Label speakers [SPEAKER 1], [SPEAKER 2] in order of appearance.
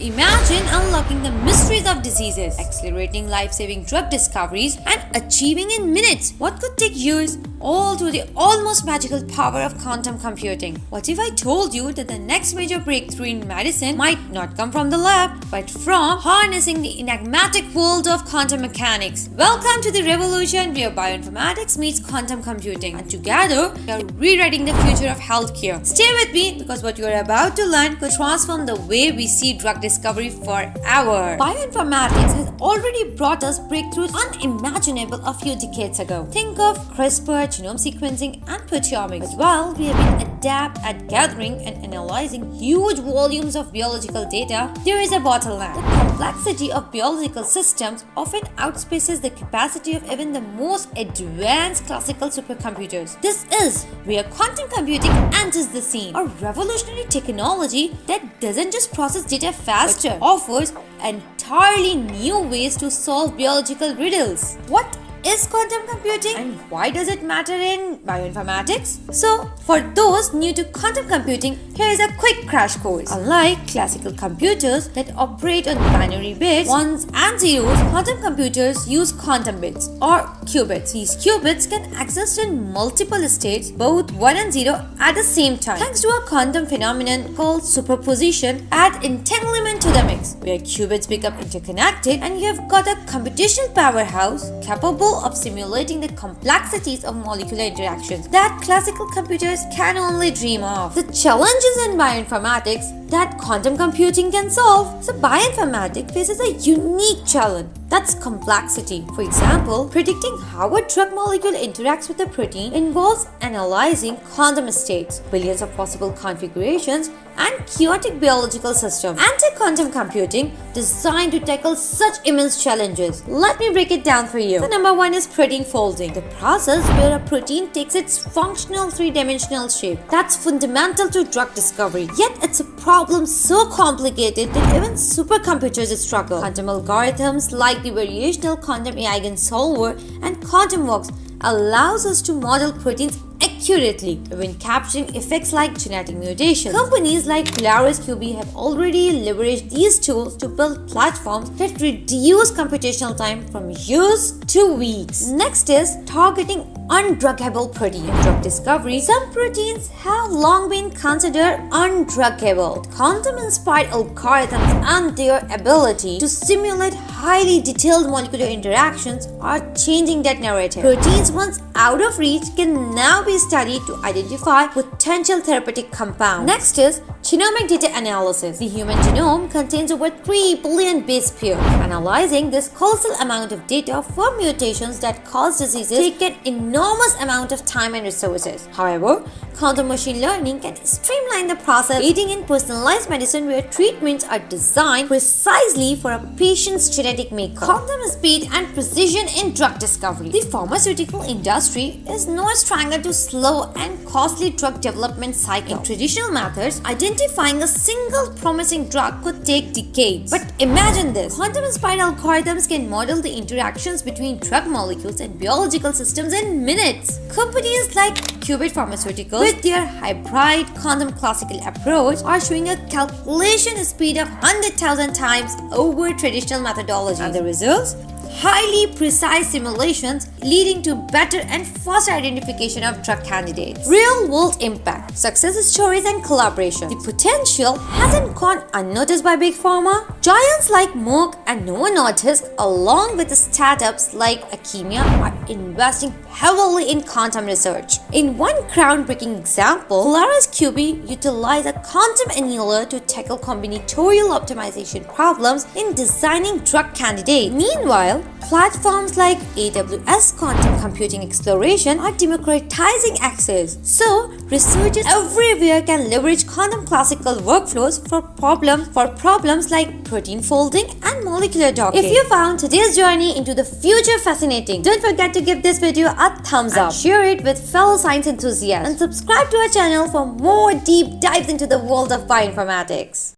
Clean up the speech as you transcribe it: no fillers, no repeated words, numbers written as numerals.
[SPEAKER 1] Imagine unlocking the mysteries of diseases, accelerating life-saving drug discoveries, and achieving in minutes what could take years, all through the almost magical power of quantum computing. What if I told you that the next major breakthrough in medicine might not come from the lab, but from harnessing the enigmatic world of quantum mechanics? Welcome to the revolution where bioinformatics meets quantum computing, and together we are rewriting the future of healthcare. Stay with me because what you are about to learn could transform the way we see drug discovery forever. Bioinformatics has already brought us breakthroughs unimaginable a few decades ago. Think of CRISPR, genome sequencing, and proteomics. As well, we have been adept at gathering and analyzing huge volumes of biological data. There is a bottleneck. The complexity of biological systems often outspaces the capacity of even the most advanced classical supercomputers. This is where quantum computing enters the scene, a revolutionary technology that doesn't just process data faster, but offers entirely new ways to solve biological riddles. What is quantum computing and why does it matter in bioinformatics? So, for those new to quantum computing, here is a quick crash course. Unlike classical computers that operate on binary bits, ones and zeros, quantum computers use quantum bits or qubits. These qubits can exist in multiple states, both 1 and 0 at the same time. Thanks to a quantum phenomenon called superposition, add entanglement to the mix, where qubits become interconnected and you have got a computational powerhouse capable of simulating the complexities of molecular interactions that classical computers can only dream of. The challenges in bioinformatics that quantum computing can solve. So bioinformatics faces a unique challenge. That's complexity. For example, predicting how a drug molecule interacts with a protein involves analyzing quantum states, billions of possible configurations, and chaotic biological systems. Anti-quantum computing designed to tackle such immense challenges. Let me break it down for you. The number one is protein folding, the process where a protein takes its functional three-dimensional shape. That's fundamental to drug discovery. Yet it's a problem so complicated that even supercomputers struggle. Quantum algorithms like the variational quantum eigensolver and QuantumWorks allows us to model proteins accurately when capturing effects like genetic mutations. Companies like POLARISqb have already leveraged these tools to build platforms that reduce computational time from years to weeks. Next is targeting undruggable proteins. In drug discovery, some proteins have long been considered undruggable. Quantum-inspired algorithms and their ability to simulate highly detailed molecular interactions are changing that narrative. Proteins once out of reach can now be studied to identify potential therapeutic compounds. Next is genomic data analysis. The human genome contains over 3 billion base pairs. Analyzing this colossal amount of data for mutations that cause diseases take an enormous amount of time and resources. However, quantum machine learning can streamline the process, aiding in personalized medicine where treatments are designed precisely for a patient's genetic makeup. Quantum speed and precision in drug discovery. The pharmaceutical industry is no stranger to slow and costly drug development cycle. In traditional methods, identifying a single promising drug could take decades. But imagine this. Quantum-inspired algorithms can model the interactions between drug molecules and biological systems in minutes. Companies like Qubit Pharmaceuticals, with their hybrid quantum classical approach, are showing a calculation speed of 100,000 times over traditional methodologies. And the results? Highly precise simulations leading to better and faster identification of drug candidates. Real-world impact, success stories and collaboration. The potential hasn't gone unnoticed by Big Pharma. Giants like Merck and Novo Nordisk, along with startups like Akemia, are investing heavily in quantum research. In one groundbreaking example, POLARISqb utilized a quantum annealer to tackle combinatorial optimization problems in designing drug candidates. Meanwhile, platforms like AWS Quantum Computing Exploration are democratizing access, so researchers everywhere can leverage quantum classical workflows for problems like protein folding and molecular docking. If you found today's journey into the future fascinating, don't forget to give this video a thumbs up, share it with fellow science enthusiasts, and subscribe to our channel for more deep dives into the world of bioinformatics.